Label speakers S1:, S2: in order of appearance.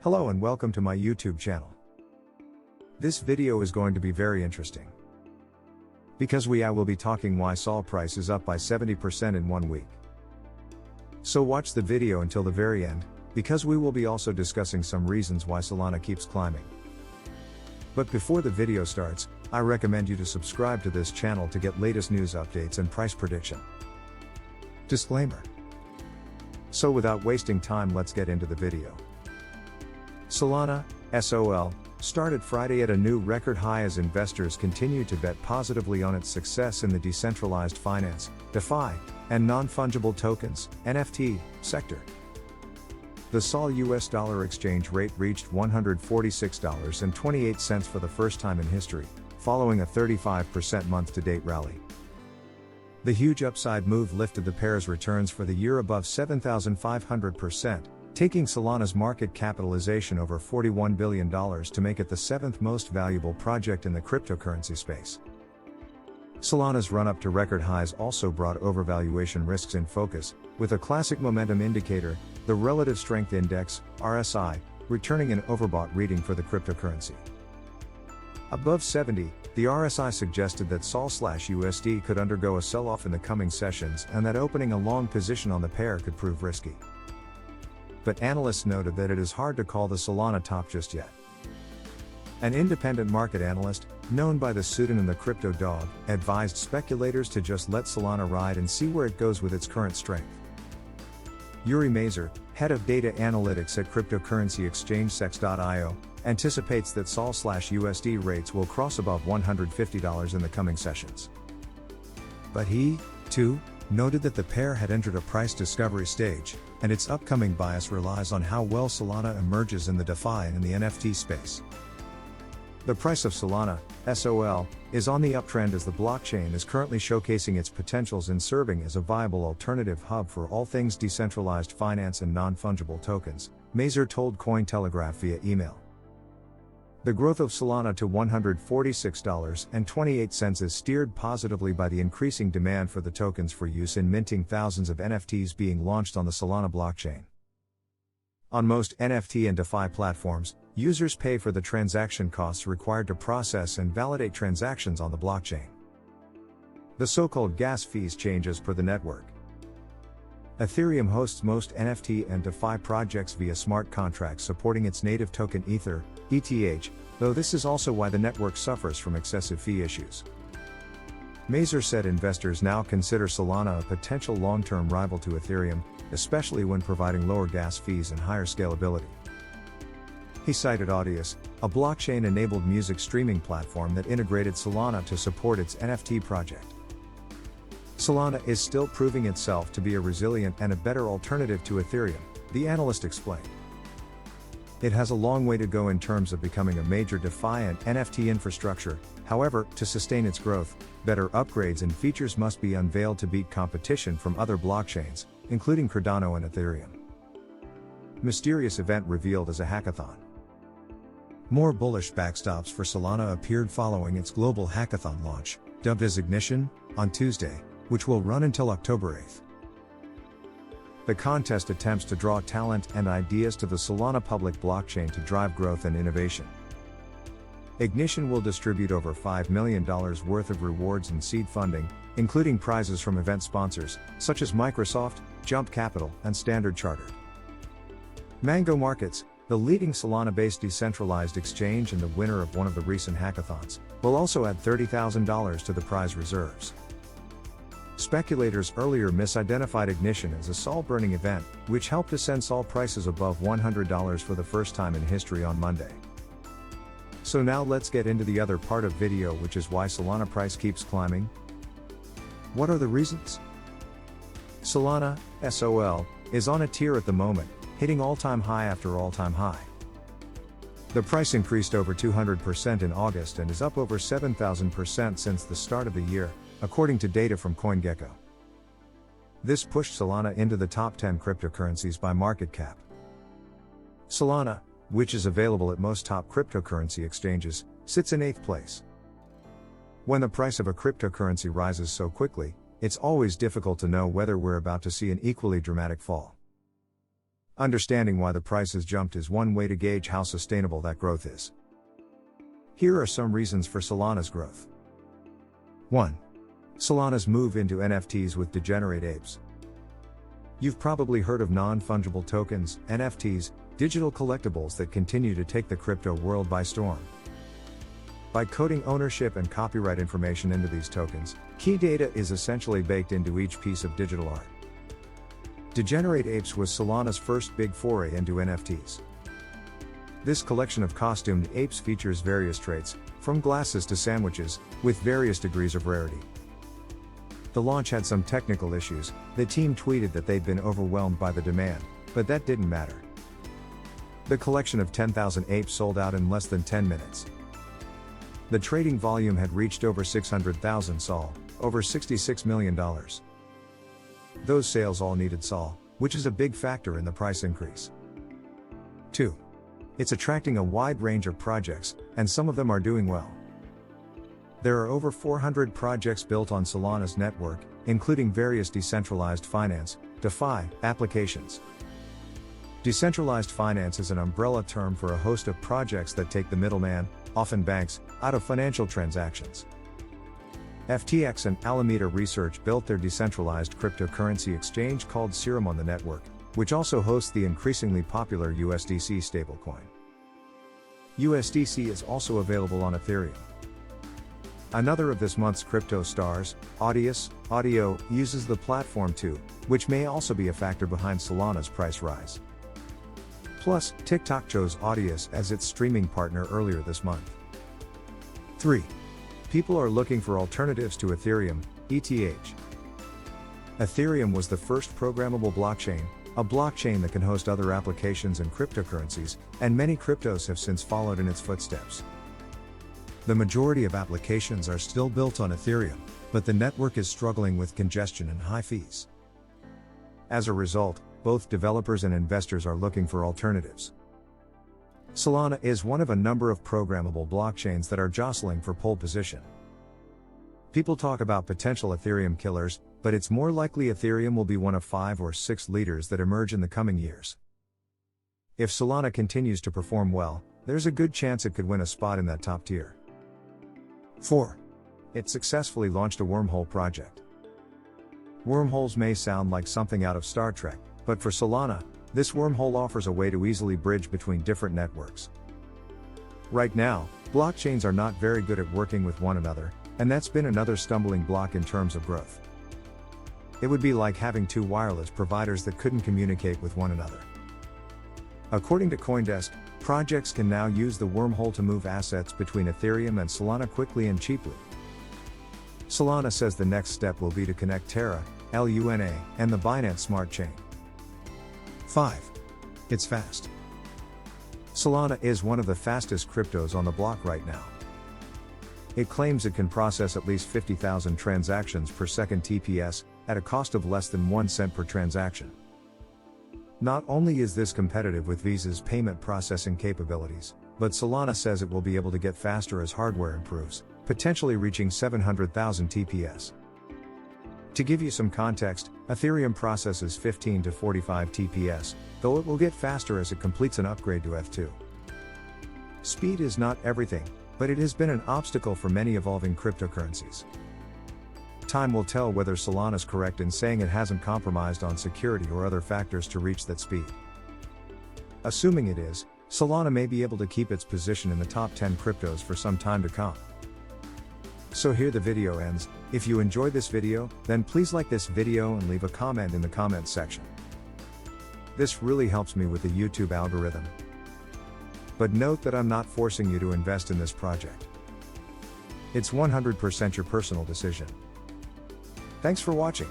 S1: Hello and welcome to my YouTube channel. This video is going to be very interesting. Because I will be talking why Sol price is up by 70% in 1 week. So watch the video until the very end, because we will be also discussing some reasons why Solana keeps climbing. But before the video starts, I recommend you to subscribe to this channel to get latest news updates and price prediction. Disclaimer. So without wasting time, let's get into the video. Solana, SOL, started Friday at a new record high as investors continue to bet positively on its success in the decentralized finance, DeFi, and non-fungible tokens, NFT, sector. The Sol US dollar exchange rate reached $146.28 for the first time in history, following a 35% month-to-date rally. The huge upside move lifted the pair's returns for the year above 7,500%, taking Solana's market capitalization over $41 billion to make it the 7th most valuable project in the cryptocurrency space. Solana's run-up to record highs also brought overvaluation risks in focus, with a classic momentum indicator, the Relative Strength Index, RSI, returning an overbought reading for the cryptocurrency. Above 70, the RSI suggested that Sol/USD could undergo a sell-off in the coming sessions and that opening a long position on the pair could prove risky. But analysts noted that it is hard to call the Solana top just yet. An independent market analyst, known by the pseudonym the Crypto Dog, advised speculators to just let Solana ride and see where it goes with its current strength. Yuri Mazer, head of data analytics at cryptocurrency exchange Sex.io, anticipates that Sol/USD rates will cross above $150 in the coming sessions. But he, too, noted that the pair had entered a price discovery stage, and its upcoming bias relies on how well Solana emerges in the DeFi and in the NFT space. The price of Solana, SOL, is on the uptrend as the blockchain is currently showcasing its potentials in serving as a viable alternative hub for all things decentralized finance and non-fungible tokens, Mazer told Cointelegraph via email. The growth of Solana to $146.28 is steered positively by the increasing demand for the tokens for use in minting thousands of NFTs being launched on the Solana blockchain. On most NFT and DeFi platforms, users pay for the transaction costs required to process and validate transactions on the blockchain. The so-called gas fees change as per the network. Ethereum hosts most NFT and DeFi projects via smart contracts supporting its native token Ether, ETH, though this is also why the network suffers from excessive fee issues. Mazer said investors now consider Solana a potential long-term rival to Ethereum, especially when providing lower gas fees and higher scalability. He cited Audius, a blockchain-enabled music streaming platform that integrated Solana to support its NFT project. Solana is still proving itself to be a resilient and a better alternative to Ethereum, the analyst explained. It has a long way to go in terms of becoming a major DeFi and NFT infrastructure, however, to sustain its growth, better upgrades and features must be unveiled to beat competition from other blockchains, including Cardano and Ethereum. Mysterious event revealed as a hackathon. More bullish backstops for Solana appeared following its global hackathon launch, dubbed as Ignition, on Tuesday, which will run until October 8th. The contest attempts to draw talent and ideas to the Solana public blockchain to drive growth and innovation. Ignition will distribute over $5 million worth of rewards and seed funding, including prizes from event sponsors, such as Microsoft, Jump Capital, and Standard Chartered. Mango Markets, the leading Solana-based decentralized exchange and the winner of one of the recent hackathons, will also add $30,000 to the prize reserves. Speculators earlier misidentified Ignition as a Sol-burning event, which helped to send Sol prices above $100 for the first time in history on Monday. So now let's get into the other part of video, which is why Solana price keeps climbing. What are the reasons? Solana, SOL, is on a tear at the moment, hitting all-time high after all-time high. The price increased over 200% in August and is up over 7,000% since the start of the year, according to data from CoinGecko. This pushed Solana into the top 10 cryptocurrencies by market cap. Solana, which is available at most top cryptocurrency exchanges, sits in 8th place. When the price of a cryptocurrency rises so quickly, it's always difficult to know whether we're about to see an equally dramatic fall. Understanding why the price has jumped is one way to gauge how sustainable that growth is. Here are some reasons for Solana's growth. 1. Solana's move into NFTs with degenerate apes. You've probably heard of non-fungible tokens, NFTs, digital collectibles that continue to take the crypto world by storm. By coding ownership and copyright information into these tokens, key data is essentially baked into each piece of digital art. Degenerate Apes was Solana's first big foray into NFTs. This collection of costumed apes features various traits, from glasses to sandwiches, with various degrees of rarity. The launch had some technical issues. The team tweeted that they'd been overwhelmed by the demand, but that didn't matter. The collection of 10,000 apes sold out in less than 10 minutes. The trading volume had reached over 600,000 SOL, over $66 million. Those sales all needed SOL, which is a big factor in the price increase. 2. It's attracting a wide range of projects, and some of them are doing well. There are over 400 projects built on Solana's network, including various decentralized finance, DeFi, applications. Decentralized finance is an umbrella term for a host of projects that take the middleman, often banks, out of financial transactions. FTX and Alameda Research built their decentralized cryptocurrency exchange called Serum on the network, which also hosts the increasingly popular USDC stablecoin. USDC is also available on Ethereum. Another of this month's crypto stars, Audio, uses the platform too, which may also be a factor behind Solana's price rise. Plus, TikTok chose Audius as its streaming partner earlier this month. 3. People are looking for alternatives to Ethereum, ETH. Ethereum was the first programmable blockchain, a blockchain that can host other applications and cryptocurrencies, and many cryptos have since followed in its footsteps. The majority of applications are still built on Ethereum, but the network is struggling with congestion and high fees. As a result, both developers and investors are looking for alternatives. Solana is one of a number of programmable blockchains that are jostling for pole position. People talk about potential Ethereum killers, but it's more likely Ethereum will be one of 5 or 6 leaders that emerge in the coming years. If Solana continues to perform well, there's a good chance it could win a spot in that top tier. 4. It successfully launched a wormhole project. Wormholes may sound like something out of Star Trek, but for Solana, this wormhole offers a way to easily bridge between different networks. Right now, blockchains are not very good at working with one another, and that's been another stumbling block in terms of growth. It would be like having 2 wireless providers that couldn't communicate with one another. According to CoinDesk, projects can now use the wormhole to move assets between Ethereum and Solana quickly and cheaply. Solana says the next step will be to connect Terra, Luna, and the Binance Smart Chain. 5. It's fast. Solana is one of the fastest cryptos on the block right now. It claims it can process at least 50,000 transactions per second TPS, at a cost of less than 1 cent per transaction. Not only is this competitive with Visa's payment processing capabilities, but Solana says it will be able to get faster as hardware improves, potentially reaching 700,000 TPS. To give you some context, Ethereum processes 15 to 45 TPS, though it will get faster as it completes an upgrade to F2. Speed is not everything, but it has been an obstacle for many evolving cryptocurrencies. Time will tell whether Solana's correct in saying it hasn't compromised on security or other factors to reach that speed. Assuming it is, Solana may be able to keep its position in the top 10 cryptos for some time to come. So here the video ends. If you enjoyed this video, then please like this video and leave a comment in the comments section. This really helps me with the YouTube algorithm. But note that I'm not forcing you to invest in this project. It's 100% your personal decision. Thanks for watching.